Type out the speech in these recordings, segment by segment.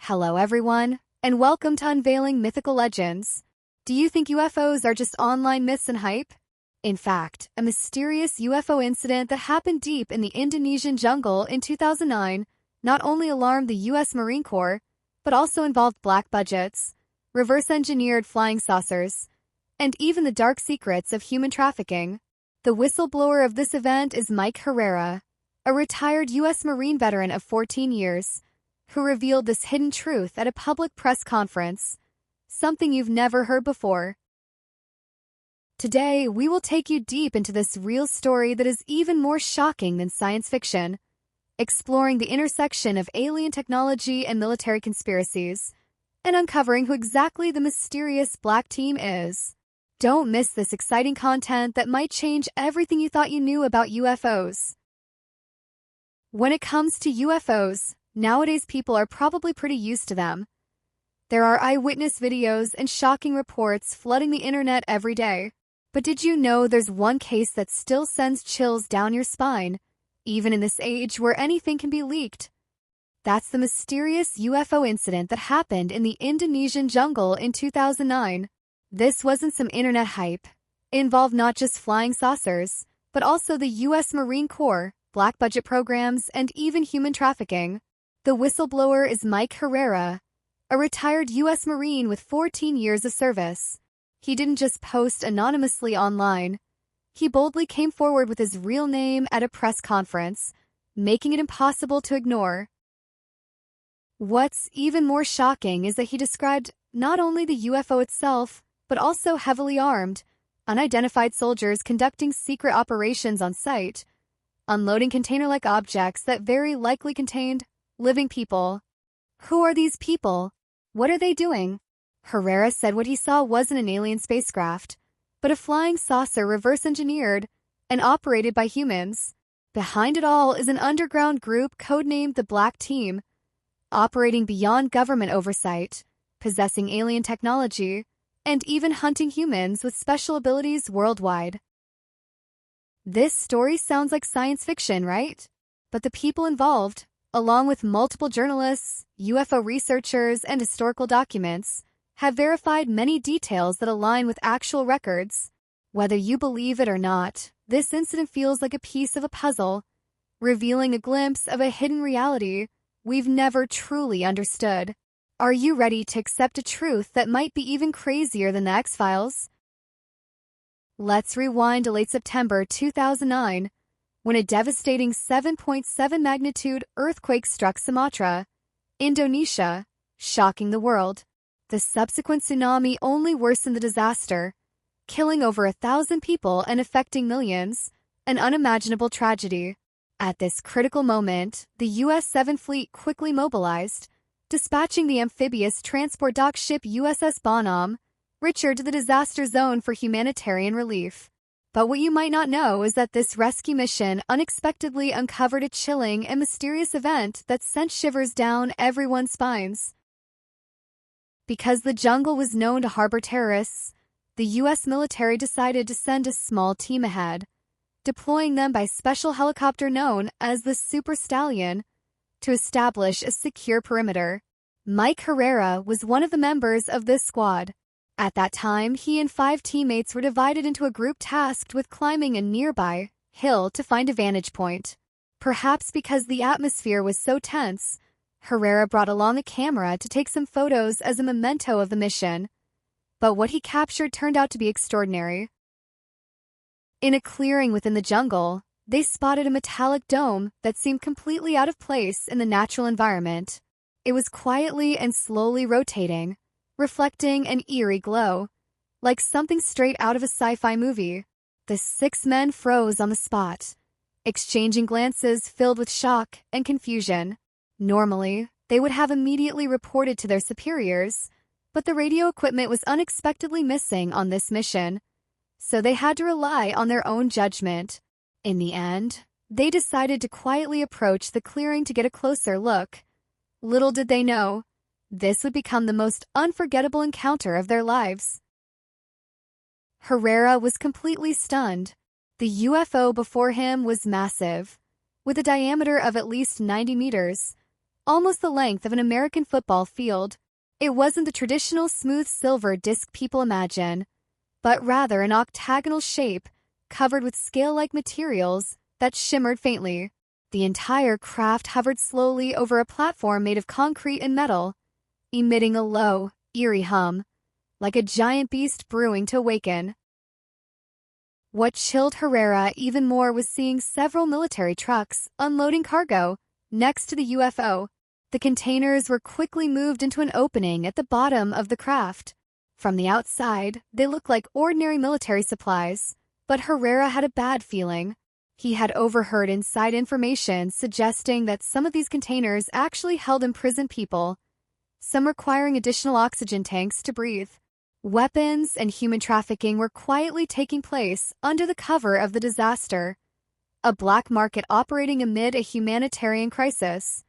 Hello everyone, and welcome to Unveiling Mythical Legends. Do you think UFOs are just online myths and hype? In fact, a mysterious UFO incident that happened deep in the Indonesian jungle in 2009 not only alarmed the U.S. Marine Corps, but also involved black budgets, reverse-engineered flying saucers, and even the dark secrets of human trafficking. The whistleblower of this event is Mike Herrera, a retired U.S. Marine veteran of 14 years, who revealed this hidden truth at a public press conference, something you've never heard before. Today, we will take you deep into this real story that is even more shocking than science fiction, exploring the intersection of alien technology and military conspiracies, and uncovering who exactly the mysterious black team is. Don't miss this exciting content that might change everything you thought you knew about UFOs. When it comes to UFOs, nowadays people are probably pretty used to them. There are eyewitness videos and shocking reports flooding the internet every day. But did you know there's one case that still sends chills down your spine, even in this age where anything can be leaked? That's the mysterious UFO incident that happened in the Indonesian jungle in 2009. This wasn't some internet hype. It involved not just flying saucers, but also the U.S. Marine Corps, black budget programs, and even human trafficking. The whistleblower is Mike Herrera, a retired U.S. Marine with 14 years of service. He didn't just post anonymously online. He boldly came forward with his real name at a press conference, making it impossible to ignore. What's even more shocking is that he described not only the UFO itself, but also heavily armed, unidentified soldiers conducting secret operations on site, unloading container-like objects that very likely contained living people. Who are these people? What are they doing? Herrera said what he saw wasn't an alien spacecraft, but a flying saucer reverse-engineered and operated by humans. Behind it all is an underground group codenamed the Black Team, operating beyond government oversight, possessing alien technology, and even hunting humans with special abilities worldwide. This story sounds like science fiction, right? But the people involved, along with multiple journalists, UFO researchers, and historical documents, have verified many details that align with actual records. Whether you believe it or not, this incident feels like a piece of a puzzle, revealing a glimpse of a hidden reality we've never truly understood. Are you ready to accept a truth that might be even crazier than the X-Files? Let's rewind to late September 2009, when a devastating 7.7 magnitude earthquake struck Sumatra, Indonesia, shocking the world. The subsequent tsunami only worsened the disaster, killing over 1,000 people and affecting millions, an unimaginable tragedy. At this critical moment, the U.S. 7th Fleet quickly mobilized, dispatching the amphibious transport dock ship USS Bonhomme Richard to the disaster zone for humanitarian relief. But what you might not know is that this rescue mission unexpectedly uncovered a chilling and mysterious event that sent shivers down everyone's spines. Because the jungle was known to harbor terrorists, the U.S. military decided to send a small team ahead, deploying them by special helicopter known as the Super Stallion to establish a secure perimeter. Mike Herrera was one of the members of this squad. At that time, he and 5 teammates were divided into a group tasked with climbing a nearby hill to find a vantage point. Perhaps because the atmosphere was so tense, Herrera brought along a camera to take some photos as a memento of the mission. But what he captured turned out to be extraordinary. In a clearing within the jungle, they spotted a metallic dome that seemed completely out of place in the natural environment. It was quietly and slowly rotating, reflecting an eerie glow, like something straight out of a sci-fi movie. The 6 men froze on the spot, exchanging glances filled with shock and confusion. Normally, they would have immediately reported to their superiors, but the radio equipment was unexpectedly missing on this mission, so they had to rely on their own judgment. In the end, they decided to quietly approach the clearing to get a closer look. Little did they know, this would become the most unforgettable encounter of their lives. Herrera was completely stunned. The UFO before him was massive, with a diameter of at least 90 meters, almost the length of an American football field. It wasn't the traditional smooth silver disc people imagine, but rather an octagonal shape covered with scale-like materials that shimmered faintly. The entire craft hovered slowly over a platform made of concrete and metal, emitting a low, eerie hum, like a giant beast brewing to awaken. What chilled Herrera even more was seeing several military trucks unloading cargo next to the UFO. The containers were quickly moved into an opening at the bottom of the craft. From the outside, they looked like ordinary military supplies, but Herrera had a bad feeling. He had overheard inside information suggesting that some of these containers actually held imprisoned people, some requiring additional oxygen tanks to breathe. Weapons and human trafficking were quietly taking place under the cover of the disaster, a black market operating amid a humanitarian crisis.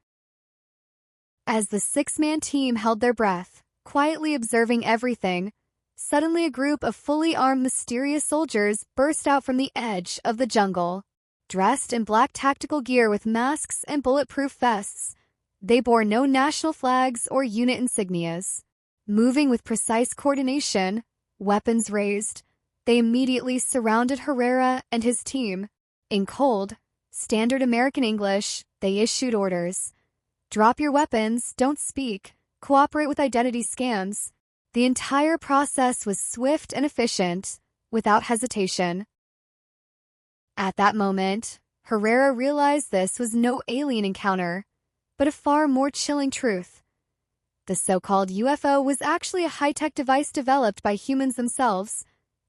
As the six-man team held their breath, quietly observing everything, suddenly a group of fully armed mysterious soldiers burst out from the edge of the jungle. Dressed in black tactical gear with masks and bulletproof vests, they bore no national flags or unit insignias. Moving with precise coordination, weapons raised, they immediately surrounded Herrera and his team. In cold, standard American English, they issued orders. Drop your weapons, don't speak, cooperate with identity scans. The entire process was swift and efficient, without hesitation. At that moment, Herrera realized this was no alien encounter, but a far more chilling truth. The so-called UFO was actually a high-tech device developed by humans themselves,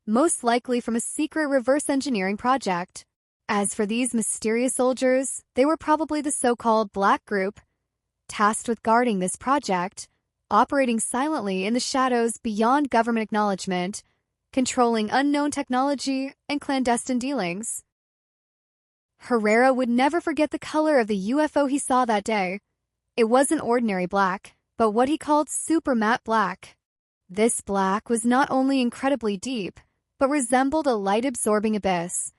most likely from a secret reverse engineering project. As for these mysterious soldiers, they were probably the so-called Black Group, tasked with guarding this project, operating silently in the shadows beyond government acknowledgement, controlling unknown technology and clandestine dealings. Herrera would never forget the color of the UFO he saw that day. It wasn't ordinary black, but what he called super matte black. This black was not only incredibly deep, but resembled a light-absorbing abyss,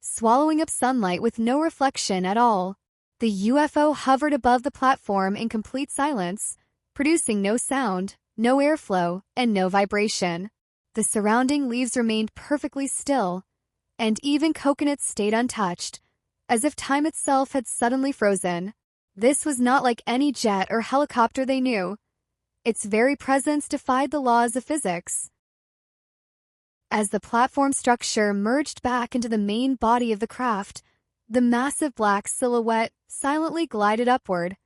swallowing up sunlight with no reflection at all. The UFO hovered above the platform in complete silence, producing no sound, no airflow, and no vibration. The surrounding leaves remained perfectly still, and even coconuts stayed untouched, as if time itself had suddenly frozen. This was not like any jet or helicopter they knew. Its very presence defied the laws of physics. As the platform structure merged back into the main body of the craft, the massive black silhouette silently glided upward,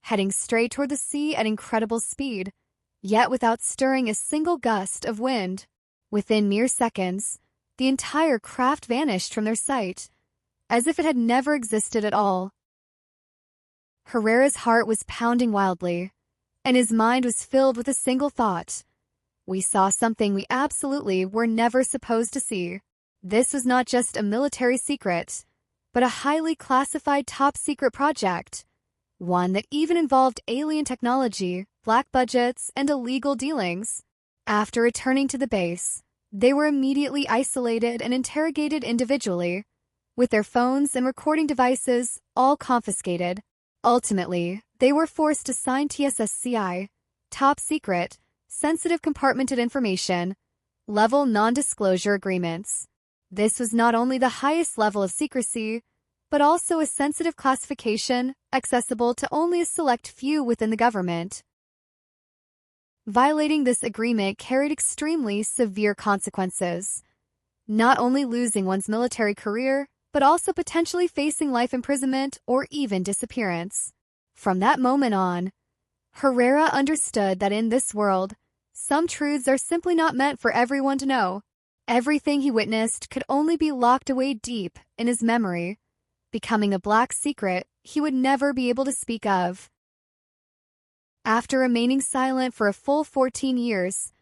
heading straight toward the sea at incredible speed, yet without stirring a single gust of wind. Within mere seconds, the entire craft vanished from their sight, as if it had never existed at all. Herrera's heart was pounding wildly, and his mind was filled with a single thought. We saw something we absolutely were never supposed to see. This was not just a military secret, but a highly classified top-secret project, one that even involved alien technology, black budgets, and illegal dealings. After returning to the base, they were immediately isolated and interrogated individually, with their phones and recording devices all confiscated. Ultimately, they were forced to sign TSSCI, top secret, sensitive compartmented information, level non-disclosure agreements. This was not only the highest level of secrecy, but also a sensitive classification accessible to only a select few within the government. Violating this agreement carried extremely severe consequences, not only losing one's military career, but also potentially facing life imprisonment or even disappearance. From that moment on, Herrera understood that in this world, some truths are simply not meant for everyone to know. Everything he witnessed could only be locked away deep in his memory, becoming a black secret he would never be able to speak of. After remaining silent for a full 14 years,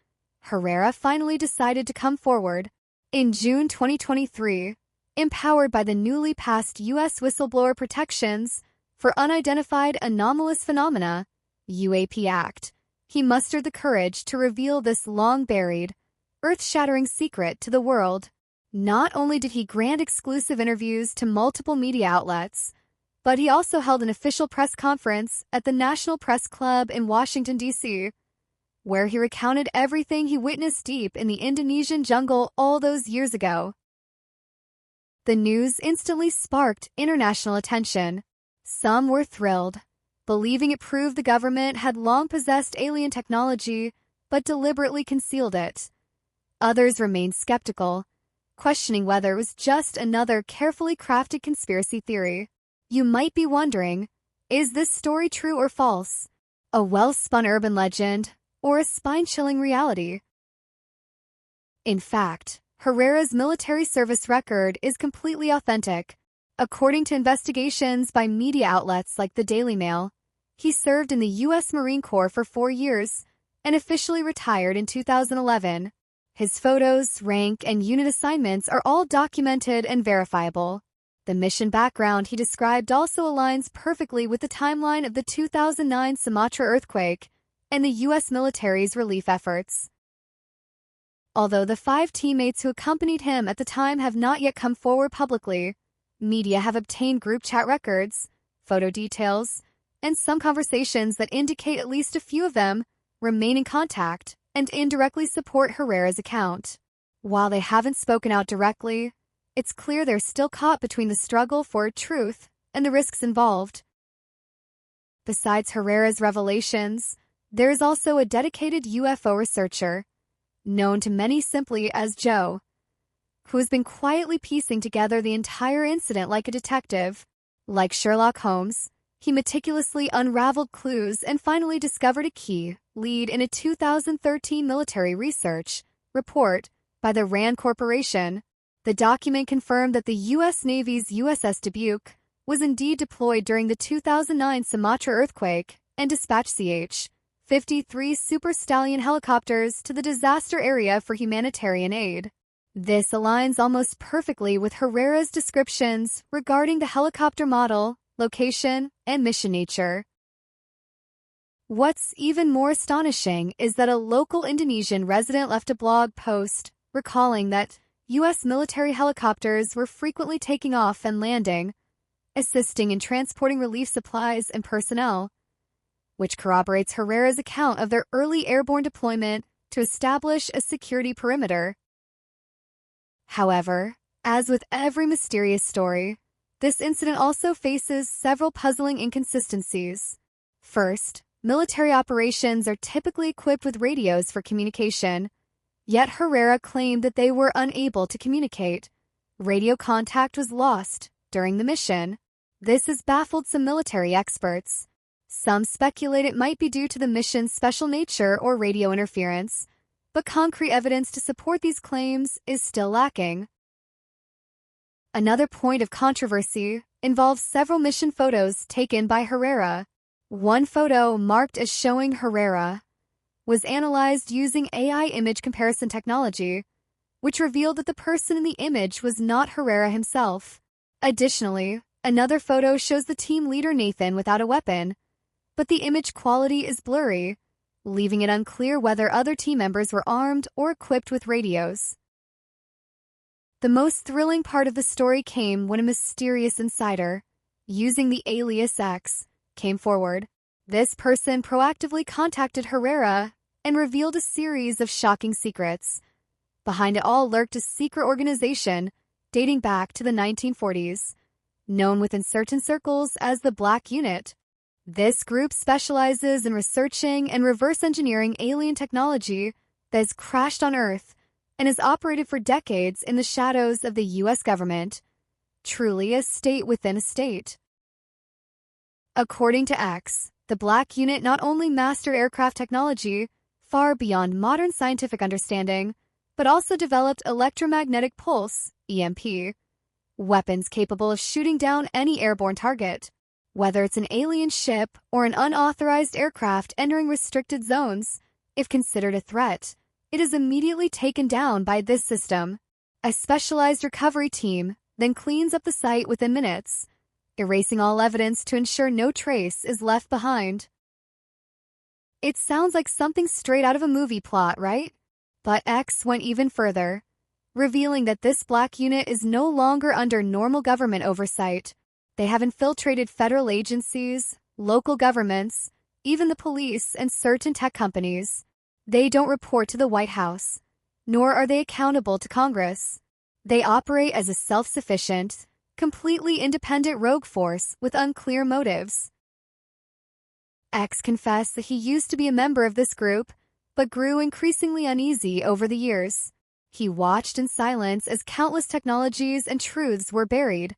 Herrera finally decided to come forward. In June 2023, empowered by the newly passed U.S. Whistleblower Protections for Unidentified Anomalous Phenomena (UAP Act), he mustered the courage to reveal this long-buried, earth-shattering secret to the world. Not only did he grant exclusive interviews to multiple media outlets, but he also held an official press conference at the National Press Club in Washington, D.C., where he recounted everything he witnessed deep in the Indonesian jungle all those years ago. The news instantly sparked international attention. Some were thrilled, believing it proved the government had long possessed alien technology but deliberately concealed it. Others remained skeptical, questioning whether it was just another carefully crafted conspiracy theory. You might be wondering, is this story true or false? A well-spun urban legend, or a spine-chilling reality? In fact, Herrera's military service record is completely authentic. According to investigations by media outlets like the Daily Mail, he served in the U.S. Marine Corps for 4 years and officially retired in 2011. His photos, rank, and unit assignments are all documented and verifiable. The mission background he described also aligns perfectly with the timeline of the 2009 Sumatra earthquake and the U.S. military's relief efforts. Although the 5 teammates who accompanied him at the time have not yet come forward publicly, media have obtained group chat records, photo details, and some conversations that indicate at least a few of them remain in contact and indirectly support Herrera's account. While they haven't spoken out directly, it's clear they're still caught between the struggle for truth and the risks involved. Besides Herrera's revelations, there is also a dedicated UFO researcher, known to many simply as Joe, who has been quietly piecing together the entire incident like a detective. Like Sherlock Holmes, he meticulously unraveled clues and finally discovered a key lead in a 2013 military research report by the RAND Corporation. The document confirmed that the U.S. Navy's USS Dubuque was indeed deployed during the 2009 Sumatra earthquake and dispatched CH-53 Super Stallion helicopters to the disaster area for humanitarian aid. This aligns almost perfectly with Herrera's descriptions regarding the helicopter model, location, and mission nature. What's even more astonishing is that a local Indonesian resident left a blog post recalling that U.S. military helicopters were frequently taking off and landing, assisting in transporting relief supplies and personnel, which corroborates Herrera's account of their early airborne deployment to establish a security perimeter. However, as with every mysterious story, this incident also faces several puzzling inconsistencies. First, military operations are typically equipped with radios for communication, yet Herrera claimed that they were unable to communicate. Radio contact was lost during the mission. This has baffled some military experts. Some speculate it might be due to the mission's special nature or radio interference, but concrete evidence to support these claims is still lacking. Another point of controversy involves several mission photos taken by Herrera. One photo, marked as showing Herrera, was analyzed using AI image comparison technology, which revealed that the person in the image was not Herrera himself. Additionally, another photo shows the team leader Nathan without a weapon, but the image quality is blurry, leaving it unclear whether other team members were armed or equipped with radios. The most thrilling part of the story came when a mysterious insider, using the alias X, came forward. This person proactively contacted Herrera and revealed a series of shocking secrets. Behind it all lurked a secret organization dating back to the 1940s, known within certain circles as the Black Unit. This group specializes in researching and reverse engineering alien technology that has crashed on Earth and has operated for decades in the shadows of the U.S. government. Truly a state within a state. According to X, the Black Unit not only mastered aircraft technology far beyond modern scientific understanding, but also developed electromagnetic pulse, EMP, weapons capable of shooting down any airborne target. Whether it's an alien ship or an unauthorized aircraft entering restricted zones, if considered a threat, it is immediately taken down by this system. A specialized recovery team then cleans up the site within minutes, erasing all evidence to ensure no trace is left behind. It sounds like something straight out of a movie plot, right? But X went even further, revealing that this Black Unit is no longer under normal government oversight. They have infiltrated federal agencies, local governments, even the police and certain tech companies. They don't report to the White House, nor are they accountable to Congress. They operate as a self-sufficient, completely independent rogue force with unclear motives. X confessed that he used to be a member of this group, but grew increasingly uneasy over the years. He watched in silence as countless technologies and truths were buried,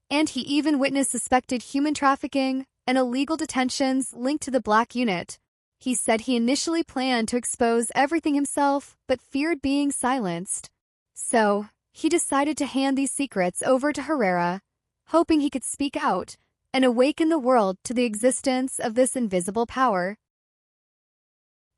and he even witnessed suspected human trafficking and illegal detentions linked to the Black Unit. He said he initially planned to expose everything himself, but feared being silenced. So, he decided to hand these secrets over to Herrera, hoping he could speak out and awaken the world to the existence of this invisible power.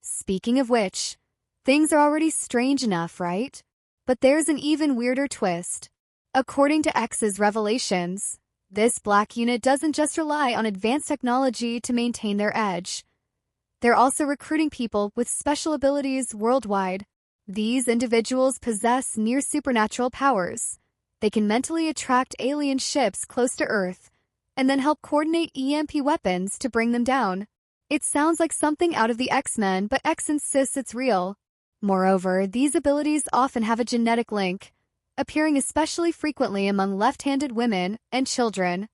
Speaking of which, things are already strange enough, right? But there's an even weirder twist. According to X's revelations, this Black Unit doesn't just rely on advanced technology to maintain their edge. They're also recruiting people with special abilities worldwide. These individuals possess near supernatural powers. They can mentally attract alien ships close to Earth and then help coordinate EMP weapons to bring them down. It sounds like something out of the X-Men, but X insists it's real. Moreover, these abilities often have a genetic link, appearing especially frequently among left-handed women and children.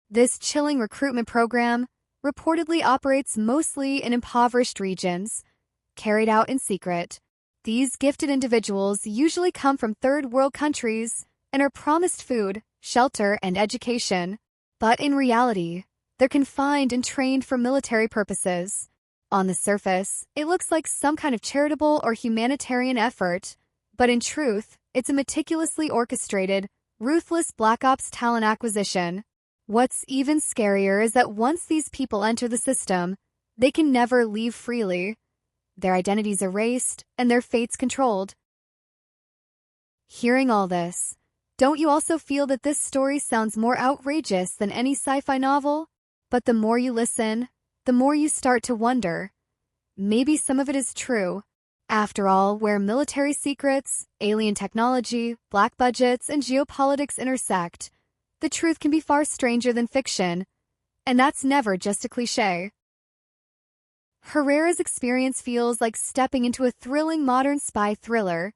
This chilling recruitment program reportedly operates mostly in impoverished regions, carried out in secret. These gifted individuals usually come from third-world countries and are promised food, shelter, and education. But in reality, they're confined and trained for military purposes. On the surface, it looks like some kind of charitable or humanitarian effort, but in truth, it's a meticulously orchestrated, ruthless Black Ops talent acquisition. What's even scarier is that once these people enter the system, they can never leave freely. Their identities erased and their fates controlled. Hearing all this, don't you also feel that this story sounds more outrageous than any sci-fi novel? But the more you listen, the more you start to wonder. Maybe some of it is true. After all, where military secrets, alien technology, black budgets, and geopolitics intersect, the truth can be far stranger than fiction. And that's never just a cliché. Herrera's experience feels like stepping into a thrilling modern spy thriller.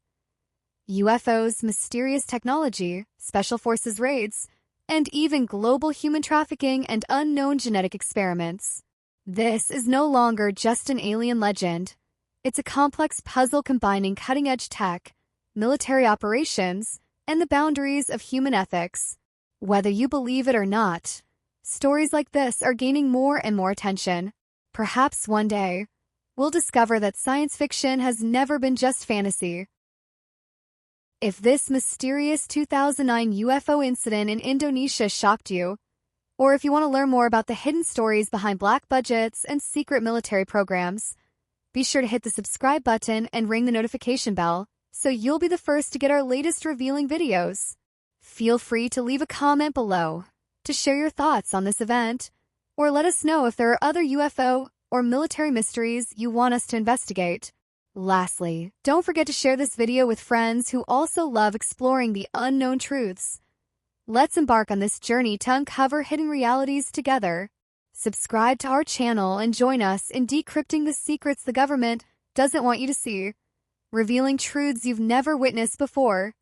UFOs, mysterious technology, special forces raids, and even global human trafficking and unknown genetic experiments. This is no longer just an alien legend. It's a complex puzzle combining cutting-edge tech, military operations, and the boundaries of human ethics. Whether you believe it or not, stories like this are gaining more and more attention. Perhaps one day, we'll discover that science fiction has never been just fantasy. If this mysterious 2009 UFO incident in Indonesia shocked you, or if you want to learn more about the hidden stories behind black budgets and secret military programs, be sure to hit the subscribe button and ring the notification bell so you'll be the first to get our latest revealing videos. Feel free to leave a comment below to share your thoughts on this event, or let us know if there are other UFO or military mysteries you want us to investigate. Lastly, don't forget to share this video with friends who also love exploring the unknown truths. Let's embark on this journey to uncover hidden realities together. Subscribe to our channel and join us in decrypting the secrets the government doesn't want you to see, revealing truths you've never witnessed before.